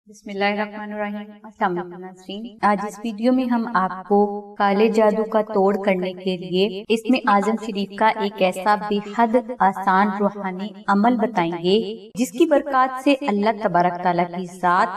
بسم اللہ الرحمن الرحیم۔ السلام علیکم ناظرین، آج اس ویڈیو میں ہم آپ کو کالے جادو کا توڑ کرنے کے لیے اسم اعظم شریف کا ایک ایسا بے حد آسان روحانی عمل بتائیں گے جس کی برکات سے اللہ تبارک تعالیٰ کی ذات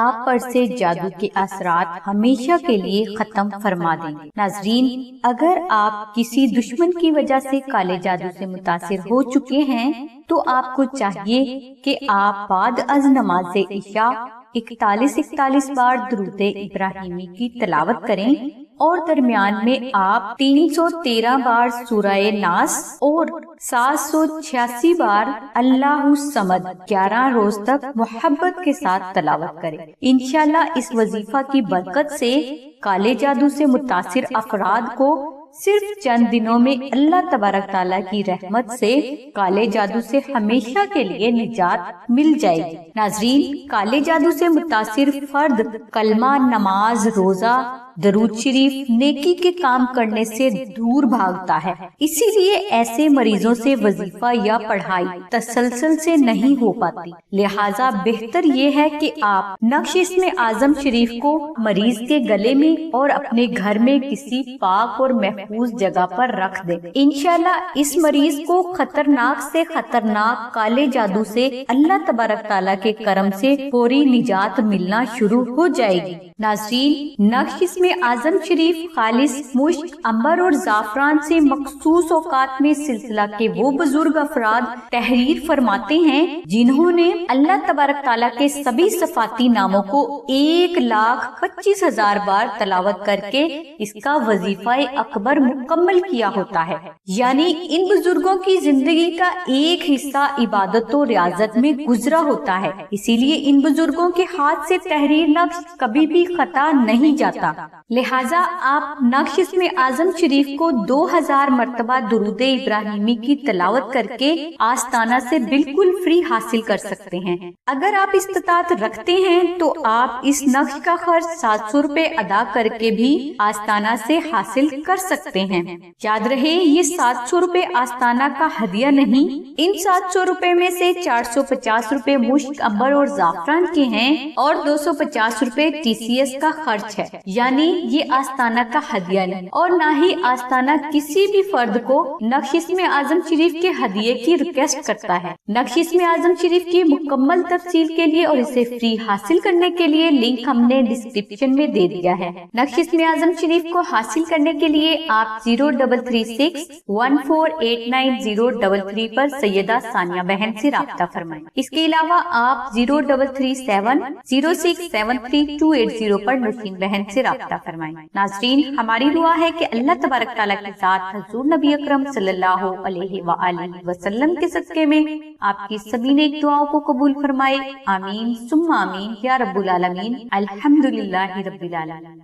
آپ پر سے جادو کے اثرات ہمیشہ کے لیے ختم فرما دیں گے۔ ناظرین، اگر آپ کسی دشمن کی وجہ سے کالے جادو سے متاثر ہو چکے ہیں تو آپ کو چاہیے کہ آپ بعد از نماز عشاء 41 بار درود ابراہیمی کی تلاوت کریں اور درمیان میں آپ 313 بار سورہ ناس اور 786 بار اللہ الصمد 11 روز تک محبت کے ساتھ تلاوت کریں۔ انشاءاللہ اس وظیفہ کی برکت سے کالے جادو سے متاثر افراد کو صرف چند دنوں میں اللہ تبارک تعالیٰ کی رحمت سے کالے جادو سے ہمیشہ کے لیے نجات مل جائے گی۔ ناظرین، کالے جادو سے متاثر فرد کلمہ، نماز، روزہ، درود شریف، نیکی کے کام کرنے سے دور بھاگتا ہے، اسی لیے ایسے مریضوں سے وظیفہ یا پڑھائی تسلسل سے نہیں ہو پاتی۔ لہٰذا بہتر یہ ہے کہ آپ نقش اسم اعظم شریف کو مریض کے گلے میں اور اپنے گھر میں کسی پاک اور محفوظ جگہ پر رکھ دیں۔ انشاءاللہ اس مریض کو خطرناک سے خطرناک کالے جادو سے اللہ تبارک تعالیٰ کے کرم سے فوری نجات ملنا شروع ہو جائے گی۔ ناظرین، نقش اسم اعظم شریف خالص مشک، عنبر اور زعفران سے مخصوص اوقات میں سلسلہ کے وہ بزرگ افراد تحریر فرماتے ہیں جنہوں نے اللہ تبارک تعالیٰ کے سبھی صفاتی ناموں کو 1,25,000 بار تلاوت کر کے اس کا وظیفہ اکبر مکمل کیا ہوتا ہے۔ یعنی ان بزرگوں کی زندگی کا ایک حصہ عبادت و ریاضت میں گزرا ہوتا ہے، اسی لیے ان بزرگوں کے ہاتھ سے تحریر نقش کبھی بھی خطا نہیں جاتا۔ لہٰذا آپ نقش اسم اعظم شریف کو 2000 مرتبہ درود ابراہیمی کی تلاوت کر کے آستانہ سے بالکل فری حاصل کر سکتے ہیں۔ اگر آپ استطاعت رکھتے ہیں تو آپ اس نقش کا خرچ 700 روپے ادا کر کے بھی آستانہ سے حاصل کر سکتے ہیں۔ یاد رہے، یہ 700 روپے آستانہ کا ہدیہ نہیں، ان 700 روپے میں سے 450 روپے مشک، عنبر اور زعفران کے ہیں اور 250 روپے TCS کا خرچ ہے۔ یعنی یہ آستانہ کا ہدیہ نہیں اور نہ ہی آستانہ کسی بھی فرد کو نقش اسم اعظم شریف کے ہدیے کی ریکویسٹ کرتا ہے۔ نقش اسم اعظم شریف کی مکمل تفصیل کے لیے اور اسے فری حاصل کرنے کے لیے لنک ہم نے ڈسکرپشن میں دے دیا ہے۔ نقش اسم اعظم شریف کو حاصل کرنے کے لیے آپ 0336148933 پر سیدہ ثانیہ بہن سے رابطہ فرمائیں۔ اس کے علاوہ آپ 0337067328 پر نسیم بہن سے رابطہ فرمائیں۔ ناظرین، ہماری دعا ہے کہ اللہ تبارک تعالیٰ کے ساتھ حضور نبی اکرم صلی اللہ علیہ وآلہ وسلم کے صدقے میں آپ کی سبھی نیک دعاؤں کو قبول فرمائے۔ آمین ثم آمین یا رب العالمین۔ الحمدللہ رب العالمین۔